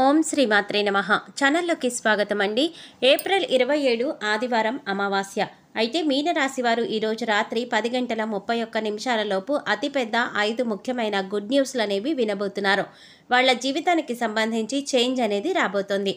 ఓం శ్రీమాత్రే నమః. ఛానల్లోకి స్వాగతం అండి. ఏప్రిల్ 27 ఆదివారం అమావాస్య. అయితే మీనరాశి వారు ఈరోజు రాత్రి 10 గంటల 31 నిమిషాలలోపు అతిపెద్ద 5 ముఖ్యమైన గుడ్ న్యూస్లు అనేవి వినబోతున్నారు. వాళ్ళ జీవితానికి సంబంధించి చేంజ్ అనేది రాబోతోంది.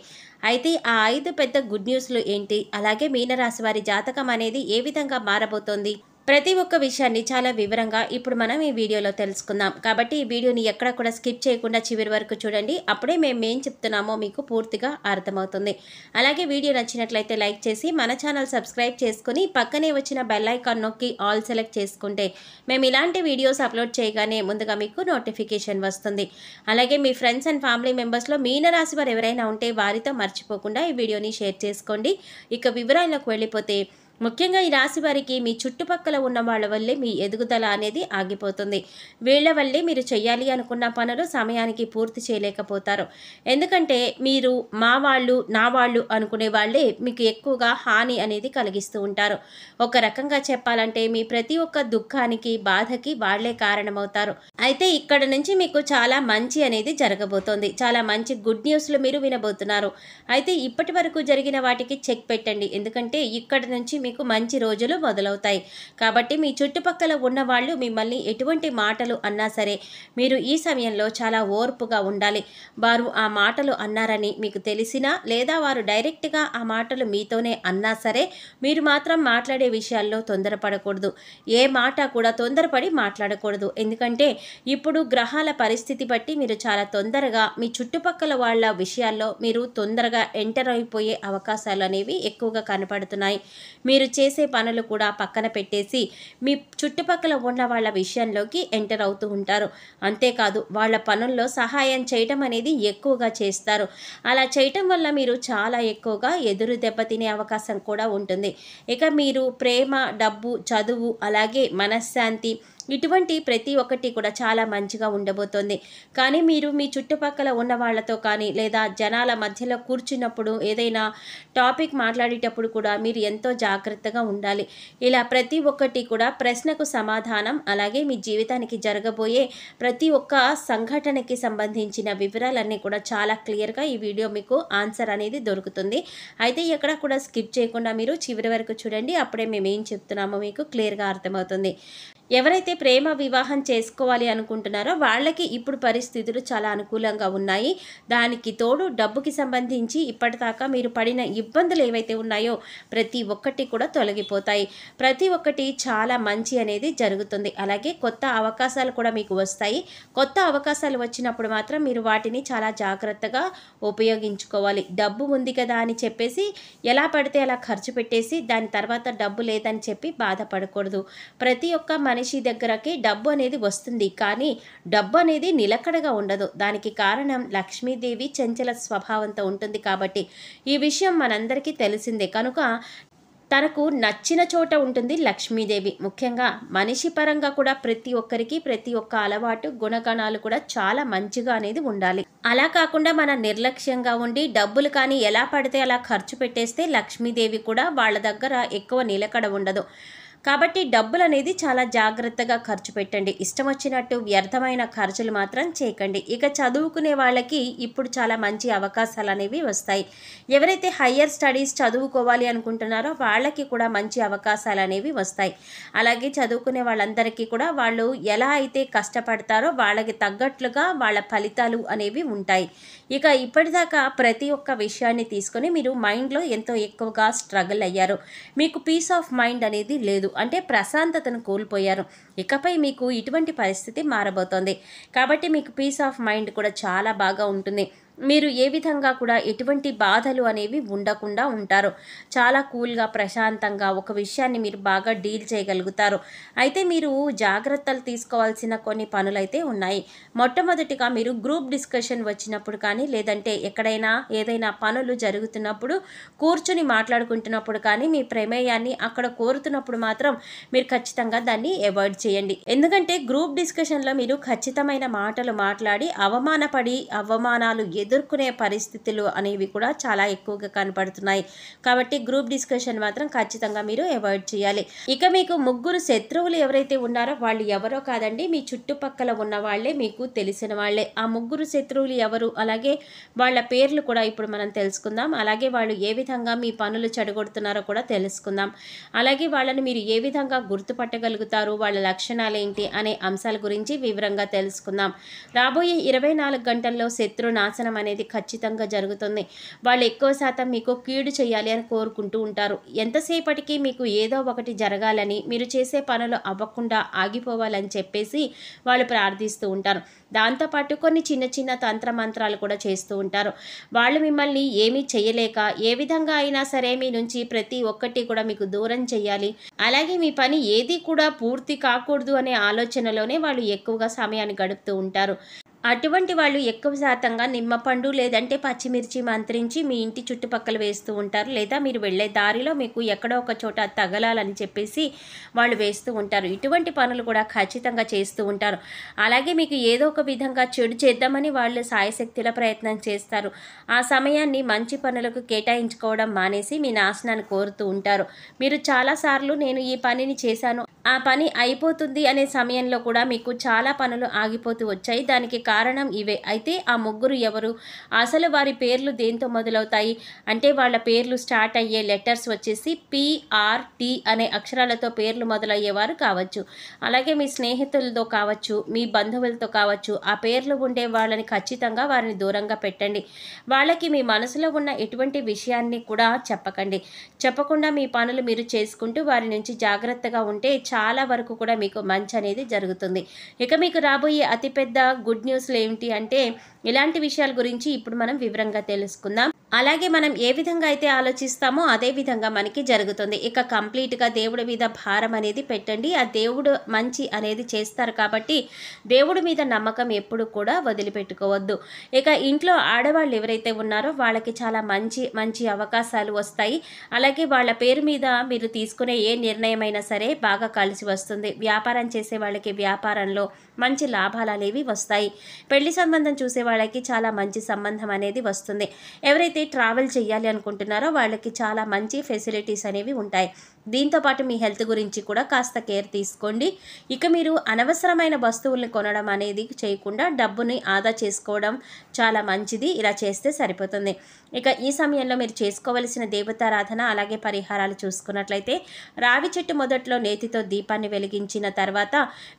అయితే ఆ 5 పెద్ద గుడ్ న్యూస్లు ఏంటి, అలాగే మీనరాశి వారి జాతకం అనేది ఏ విధంగా మారబోతోంది, ప్రతి ఒక్క విషయాన్ని చాలా వివరంగా ఇప్పుడు మనం ఈ వీడియోలో తెలుసుకుందాం. కాబట్టి ఈ వీడియోని ఎక్కడ కూడా స్కిప్ చేయకుండా చివరి వరకు చూడండి. అప్పుడే మేము ఏం చెప్తున్నామో మీకు పూర్తిగా అర్థమవుతుంది. అలాగే వీడియో నచ్చినట్లయితే లైక్ చేసి మన ఛానల్ సబ్స్క్రైబ్ చేసుకుని పక్కనే వచ్చిన బెల్ ఐకాన్ నొక్కి ఆల్ సెలెక్ట్ చేసుకుంటే మేము ఇలాంటి వీడియోస్ అప్లోడ్ చేయగానే ముందుగా మీకు నోటిఫికేషన్ వస్తుంది. అలాగే మీ ఫ్రెండ్స్ అండ్ ఫ్యామిలీ మెంబర్స్లో మీనరాశి వారు ఎవరైనా ఉంటే వారితో మర్చిపోకుండా ఈ వీడియోని షేర్ చేసుకోండి. ఇక వివరాలకు వెళ్ళిపోతే, ముఖ్యంగా ఈ రాశి వారికి మీ చుట్టుపక్కల ఉన్న వాళ్ళ వల్లే మీ ఎదుగుదల అనేది ఆగిపోతుంది. వీళ్ళ వల్లే మీరు చేయాలి అనుకున్న పనులు సమయానికి పూర్తి చేయలేకపోతారు. ఎందుకంటే మీరు మా వాళ్ళు నా వాళ్ళు అనుకునే వాళ్ళే మీకు ఎక్కువగా హాని అనేది కలిగిస్తూ ఉంటారు. ఒక రకంగా చెప్పాలంటే మీ ప్రతి ఒక్క దుఃఖానికి బాధకి వాళ్లే కారణమవుతారు. అయితే ఇక్కడ నుంచి మీకు చాలా మంచి అనేది జరగబోతోంది. చాలా మంచి గుడ్ న్యూస్లు మీరు వినబోతున్నారు. అయితే ఇప్పటి వరకు జరిగిన వాటికి చెక్ పెట్టండి. ఎందుకంటే ఇక్కడ నుంచి మీకు మంచి రోజులు మొదలవుతాయి. కాబట్టి మీ చుట్టుపక్కల ఉన్న వాళ్ళు మిమ్మల్ని ఎటువంటి మాటలు అన్నా సరే మీరు ఈ సమయంలో చాలా ఓర్పుగా ఉండాలి. వారు ఆ మాటలు అన్నారని మీకు తెలిసినా లేదా వారు డైరెక్ట్గా ఆ మాటలు మీతోనే అన్నా సరే మీరు మాత్రం మాట్లాడే విషయాల్లో తొందరపడకూడదు. ఏ మాట కూడా తొందరపడి మాట్లాడకూడదు. ఎందుకంటే ఇప్పుడు గ్రహాల పరిస్థితి బట్టి మీరు చాలా తొందరగా మీ చుట్టుపక్కల వాళ్ళ విషయాల్లో మీరు తొందరగా ఎంటర్ అయిపోయే అవకాశాలు అనేవి ఎక్కువగా కనపడుతున్నాయి. మీరు చేసే పనులు కూడా పక్కన పెట్టేసి మీ చుట్టుపక్కల ఉన్న వాళ్ళ విషయంలోకి ఎంటర్ అవుతూ ఉంటారు. అంతేకాదు వాళ్ళ పనుల్లో సహాయం చేయటం అనేది ఎక్కువగా చేస్తారు. అలా చేయటం వల్ల మీరు చాలా ఎక్కువగా ఎదురు దెబ్బతినే అవకాశం కూడా ఉంటుంది. ఇక మీరు ప్రేమ, డబ్బు, చదువు, అలాగే మనశ్శాంతి ఇటువంటి ప్రతి ఒక్కటి కూడా చాలా మంచిగా ఉండబోతోంది. కానీ మీరు మీ చుట్టుపక్కల ఉన్న వాళ్ళతో కానీ లేదా జనాల మధ్యలో కూర్చున్నప్పుడు ఏదైనా టాపిక్ మాట్లాడేటప్పుడు కూడా మీరు ఎంతో జాగ్రత్తగా ఉండాలి. ఇలా ప్రతి ఒక్కటి కూడా ప్రశ్నకు సమాధానం, అలాగే మీ జీవితానికి జరగబోయే ప్రతి ఒక్క సంఘటనకి సంబంధించిన వివరాలన్నీ కూడా చాలా క్లియర్గా ఈ వీడియో మీకు ఆన్సర్ అనేది దొరుకుతుంది. అయితే ఎక్కడ కూడా స్కిప్ చేయకుండా మీరు చివరి వరకు చూడండి. అప్పుడే మేము ఏం చెప్తున్నామో మీకు క్లియర్గా అర్థమవుతుంది. ఎవరైతే ప్రేమ వివాహం చేసుకోవాలి అనుకుంటున్నారో వాళ్ళకి ఇప్పుడు పరిస్థితులు చాలా అనుకూలంగా ఉన్నాయి. దానికి తోడు డబ్బుకి సంబంధించి ఇప్పటిదాకా మీరు పడిన ఇబ్బందులు ఏవైతే ఉన్నాయో ప్రతి ఒక్కటి కూడా తొలగిపోతాయి. ప్రతి ఒక్కటి చాలా మంచి అనేది జరుగుతుంది. అలాగే కొత్త అవకాశాలు కూడా మీకు వస్తాయి. కొత్త అవకాశాలు వచ్చినప్పుడు మాత్రం మీరు వాటిని చాలా జాగ్రత్తగా ఉపయోగించుకోవాలి. డబ్బు ఉంది కదా అని చెప్పేసి ఎలా పడితే అలా ఖర్చు పెట్టేసి దాని తర్వాత డబ్బు లేదని చెప్పి బాధపడకూడదు. ప్రతి ఒక్క మనిషి దగ్గరకి డబ్బు అనేది వస్తుంది, కానీ డబ్బు అనేది నిలకడగా ఉండదు. దానికి కారణం లక్ష్మీదేవి చంచల స్వభావంతో ఉంటుంది. కాబట్టి ఈ విషయం మనందరికీ తెలిసిందే. కనుక తనకు నచ్చిన చోట ఉంటుంది లక్ష్మీదేవి. ముఖ్యంగా మనిషి పరంగా కూడా ప్రతి ఒక్కరికి ప్రతి ఒక్క అలవాటు, గుణగణాలు కూడా చాలా మంచిగా అనేది ఉండాలి. అలా కాకుండా మన నిర్లక్ష్యంగా ఉండి డబ్బులు కానీ ఎలా పడితే అలా ఖర్చు పెట్టేస్తే లక్ష్మీదేవి కూడా వాళ్ళ దగ్గర ఎక్కువ నిలకడ ఉండదు. కాబట్టి డబ్బులు అనేది చాలా జాగ్రత్తగా ఖర్చు పెట్టండి. ఇష్టం వచ్చినట్టు వ్యర్థమైన ఖర్చులు మాత్రం చేయకండి. ఇక చదువుకునే వాళ్ళకి ఇప్పుడు చాలా మంచి అవకాశాలు అనేవి వస్తాయి. ఎవరైతే హయ్యర్ స్టడీస్ చదువుకోవాలి అనుకుంటున్నారో వాళ్ళకి కూడా మంచి అవకాశాలు అనేవి వస్తాయి. అలాగే చదువుకునే వాళ్ళందరికీ కూడా వాళ్ళు ఎలా అయితే కష్టపడతారో వాళ్ళకి తగ్గట్లుగా వాళ్ళ ఫలితాలు అనేవి ఉంటాయి. ఇక ఇప్పటిదాకా ప్రతి ఒక్క విషయాన్ని తీసుకొని మీరు మైండ్లో ఎంతో ఎక్కువగా స్ట్రగుల్ అయ్యారు. మీకు పీస్ ఆఫ్ మైండ్ అనేది లేదు. అంటే ప్రశాంతతను కోల్పోయారు. ఇకపై మీకు ఇటువంటి పరిస్థితి మారబోతోంది. కాబట్టి మీకు పీస్ ఆఫ్ మైండ్ కూడా చాలా బాగా ఉంటుంది. మీరు ఏ విధంగా కూడా ఎటువంటి బాధలు అనేవి ఉండకుండా ఉంటారు. చాలా కూల్గా, ప్రశాంతంగా ఒక విషయాన్ని మీరు బాగా డీల్ చేయగలుగుతారు. అయితే మీరు జాగ్రత్తలు తీసుకోవాల్సిన కొన్ని పనులైతే ఉన్నాయి. మొట్టమొదటిగా మీరు గ్రూప్ డిస్కషన్ వచ్చినప్పుడు కానీ లేదంటే ఎక్కడైనా ఏదైనా పనులు జరుగుతున్నప్పుడు కూర్చుని మాట్లాడుకుంటున్నప్పుడు కానీ మీ ప్రమేయాన్ని అక్కడ కోరుతున్నప్పుడు మాత్రం మీరు ఖచ్చితంగా దాన్ని అవాయిడ్ చేయండి. ఎందుకంటే గ్రూప్ డిస్కషన్లో మీరు ఖచ్చితమైన మాటలు మాట్లాడి అవమానాలు ఎదుర్కొనే పరిస్థితులు అనేవి కూడా చాలా ఎక్కువగా కనపడుతున్నాయి. కాబట్టి గ్రూప్ డిస్కషన్ మాత్రం ఖచ్చితంగా మీరు అవాయిడ్ చేయాలి. ఇక మీకు ముగ్గురు శత్రువులు ఎవరైతే ఉన్నారో వాళ్ళు ఎవరో కాదండి, మీ చుట్టుపక్కల ఉన్న వాళ్ళే, మీకు తెలిసిన వాళ్ళే. ఆ ముగ్గురు శత్రువులు ఎవరు, అలాగే వాళ్ళ పేర్లు కూడా ఇప్పుడు మనం తెలుసుకుందాం. అలాగే వాళ్ళు ఏ విధంగా మీ పనులు చెడగొడుతున్నారో కూడా తెలుసుకుందాం. అలాగే వాళ్ళని మీరు ఏ విధంగా గుర్తుపట్టగలుగుతారు, వాళ్ళ లక్షణాలు ఏంటి అనే అంశాల గురించి వివరంగా తెలుసుకుందాం. రాబోయే 24 గంటల్లో శత్రు నాశనం అనేది ఖచ్చితంగా జరుగుతుంది. వాళ్ళు ఎక్కువ శాతం మీకు కీడు చేయాలి అని కోరుకుంటూ ఉంటారు. ఎంతసేపటికి మీకు ఏదో ఒకటి జరగాలని, మీరు చేసే పనులు అవ్వకుండా ఆగిపోవాలని చెప్పేసి వాళ్ళు ప్రార్థిస్తూ ఉంటారు. దాంతోపాటు కొన్ని చిన్న చిన్న తంత్రమంత్రాలు కూడా చేస్తూ ఉంటారు. వాళ్ళు మిమ్మల్ని ఏమీ చేయలేక ఏ విధంగా అయినా సరే మీ నుంచి ప్రతి ఒక్కటి కూడా మీకు దూరం చేయాలి, అలాగే మీ పని ఏది కూడా పూర్తి కాకూడదు అనే ఆలోచనలోనే వాళ్ళు ఎక్కువగా సమయాన్ని గడుపుతూ ఉంటారు. అటువంటి వాళ్ళు ఎక్కువ శాతంగా నిమ్మపండు లేదంటే పచ్చిమిర్చి మంత్రించి మీ ఇంటి చుట్టుపక్కల వేస్తూ ఉంటారు. లేదా మీరు వెళ్ళే దారిలో మీకు ఎక్కడో ఒక చోట తగలాలని చెప్పేసి వాళ్ళు వేస్తూ ఉంటారు. ఇటువంటి పనులు కూడా ఖచ్చితంగా చేస్తూ ఉంటారు. అలాగే మీకు ఏదో ఒక విధంగా చెడు చేద్దామని వాళ్ళు సాయశక్తుల ప్రయత్నం చేస్తారు. ఆ సమయాన్ని మంచి పనులకు కేటాయించుకోవడం మానేసి మీ నాశనాన్ని కోరుతూ ఉంటారు. మీరు చాలాసార్లు నేను ఈ పనిని చేశాను, ఆ పని అయిపోతుంది అనే సమయంలో కూడా మీకు చాలా పనులు ఆగిపోతూ వచ్చాయి. దానికి కారణం ఇవే. అయితే ఆ ముగ్గురు ఎవరు, అసలు వారి పేర్లు దేంతో మొదలవుతాయి అంటే వాళ్ళ పేర్లు స్టార్ట్ అయ్యే లెటర్స్ వచ్చేసి PRT అనే అక్షరాలతో పేర్లు మొదలయ్యేవారు కావచ్చు. అలాగే మీ స్నేహితులతో కావచ్చు, మీ బంధువులతో కావచ్చు, ఆ పేర్లు ఉండే వాళ్ళని ఖచ్చితంగా వారిని దూరంగా పెట్టండి. వాళ్ళకి మీ మనసులో ఉన్న ఎటువంటి విషయాన్ని కూడా చెప్పకుండా మీ పనులు మీరు చేసుకుంటూ వారి నుంచి జాగ్రత్తగా ఉంటే చాలా వరకు కూడా మీకు మంచి అనేది జరుగుతుంది. ఇక మీకు రాబోయే అతిపెద్ద గుడ్ న్యూస్లు ఏమిటి అంటే ఇలాంటి విషయాల గురించి ఇప్పుడు మనం వివరంగా తెలుసుకుందాం. అలాగే మనం ఏ విధంగా అయితే ఆలోచిస్తామో అదే విధంగా మనకి జరుగుతుంది. ఇక కంప్లీట్గా దేవుడి మీద భారం అనేది పెట్టండి. ఆ దేవుడు మంచి అనేది చేస్తారు కాబట్టి దేవుడి మీద నమ్మకం ఎప్పుడు కూడా వదిలిపెట్టుకోవద్దు. ఇక ఇంట్లో ఆడవాళ్ళు ఎవరైతే ఉన్నారో వాళ్ళకి చాలా మంచి మంచి అవకాశాలు వస్తాయి. అలాగే వాళ్ళ పేరు మీద మీరు తీసుకునే ఏ నిర్ణయమైనా సరే బాగా కలిసి వస్తుంది. వ్యాపారం చేసే వాళ్ళకి వ్యాపారంలో మంచి లాభాలు అనేవి వస్తాయి. పెళ్లి సంబంధం చూసే వాళ్ళకి చాలా మంచి సంబంధం అనేది వస్తుంది. ఎవరైతే ట్రావెల్ చేయాలి అనుకుంటున్నారో వాళ్ళకి చాలా మంచి ఫెసిలిటీస్ అనేవి ఉంటాయి. దీంతోపాటు మీ హెల్త్ గురించి కూడా కాస్త కేర్ తీసుకోండి. ఇక మీరు అనవసరమైన వస్తువుల్ని కొనడం అనేది చేయకుండా డబ్బుని ఆదా చేసుకోవడం చాలా మంచిది. ఇలా చేస్తే సరిపోతుంది. ఇక ఈ సమయంలో మీరు చేసుకోవలసిన దేవతారాధన అలాగే పరిహారాలు చూసుకున్నట్లయితే రావి చెట్టు మొదట్లో నేతితో దీపాన్ని వెలిగించిన తర్వాత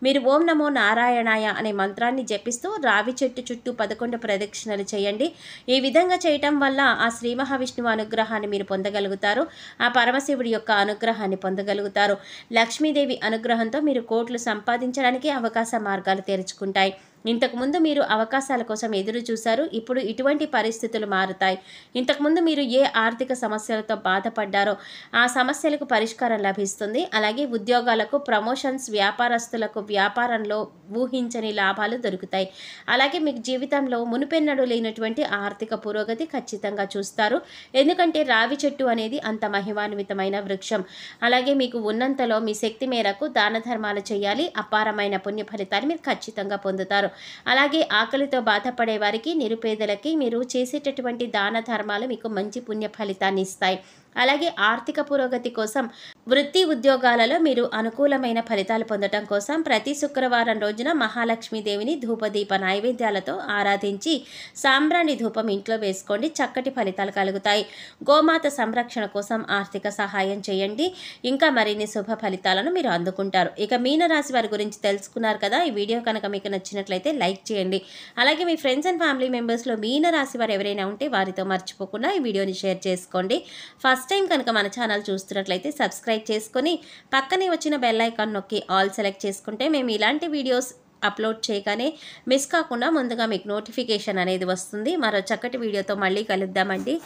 మీరు ఓం నమో నారాయణాయ అనే మంత్రాన్ని జపిస్తూ రావి చెట్టు చుట్టూ 11 ప్రదక్షిణలు చేయండి. ఈ విధంగా చేయటం వల్ల ఆ శ్రీ మహావిష్ణువు అనుగ్రహాన్ని మీరు పొందగలుగుతారు. ఆ పరమశివుడి యొక్క అనుగ్రహాన్ని పొందగలుగుతారు. లక్ష్మీదేవి అనుగ్రహంతో మీరు కోట్లు సంపాదించడానికి అవకాశ మార్గాలు తెరుచుకుంటాయి. ఇంతకుముందు మీరు అవకాశాల కోసం ఎదురు చూశారు. ఇప్పుడు ఇటువంటి పరిస్థితులు మారుతాయి. ఇంతకుముందు మీరు ఏ ఆర్థిక సమస్యలతో బాధపడ్డారో ఆ సమస్యలకు పరిష్కారం లభిస్తుంది. అలాగే ఉద్యోగాలకు ప్రమోషన్స్, వ్యాపారస్తులకు వ్యాపారంలో ఊహించని లాభాలు దొరుకుతాయి. అలాగే మీకు జీవితంలో మునుపెన్నడూ లేనటువంటి ఆర్థిక పురోగతి ఖచ్చితంగా చూస్తారు. ఎందుకంటే రావి చెట్టు అనేది అంత మహిమాన్వితమైన వృక్షం. అలాగే మీకు ఉన్నంతలో మీ శక్తి మేరకు దాన ధర్మాలు చేయాలి. అపారమైన పుణ్య ఫలితాన్ని మీరు ఖచ్చితంగా పొందుతారు. అలాగే ఆకలితో బాధపడే వారికి, నిరుపేదలకి మీరు చేసేటటువంటి దాన ధర్మాలు మీకు మంచి పుణ్య ఫలితాన్ని ఇస్తాయి. అలాగే ఆర్థిక పురోగతి కోసం, వృత్తి ఉద్యోగాలలో మీరు అనుకూలమైన ఫలితాలు పొందడం కోసం ప్రతి శుక్రవారం రోజున మహాలక్ష్మీదేవిని ధూపదీప నైవేద్యాలతో ఆరాధించి సాంబ్రాణి ధూపం ఇంట్లో వేసుకోండి. చక్కటి ఫలితాలు కలుగుతాయి. గోమాత సంరక్షణ కోసం ఆర్థిక సహాయం చేయండి. ఇంకా మరిన్ని శుభ ఫలితాలను మీరు అందుకుంటారు. ఇక మీనరాశి వారి గురించి తెలుసుకున్నారు కదా. ఈ వీడియో కనుక మీకు నచ్చినట్లయితే లైక్ చేయండి. అలాగే మీ ఫ్రెండ్స్ అండ్ ఫ్యామిలీ మెంబర్స్లో మీనరాశి వారు ఎవరైనా ఉంటే వారితో మర్చిపోకుండా ఈ వీడియోని షేర్ చేసుకోండి. ఫస్ట్ టైం కనుక మన ఛానల్ చూస్తున్నట్లయితే సబ్స్క్రైబ్ చేసుకొని పక్కనే వచ్చిన బెల్ ఐకాన్ నొక్కి ఆల్ సెలెక్ట్ చేసుకుంటే మేము ఇలాంటి వీడియోస్ అప్లోడ్ చేయగానే మిస్ కాకుండా ముందుగా మీకు నోటిఫికేషన్ అనేది వస్తుంది. మరో చక్కటి వీడియోతో మళ్ళీ కలుద్దామండి.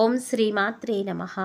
ఓం శ్రీమాత్రే నమః.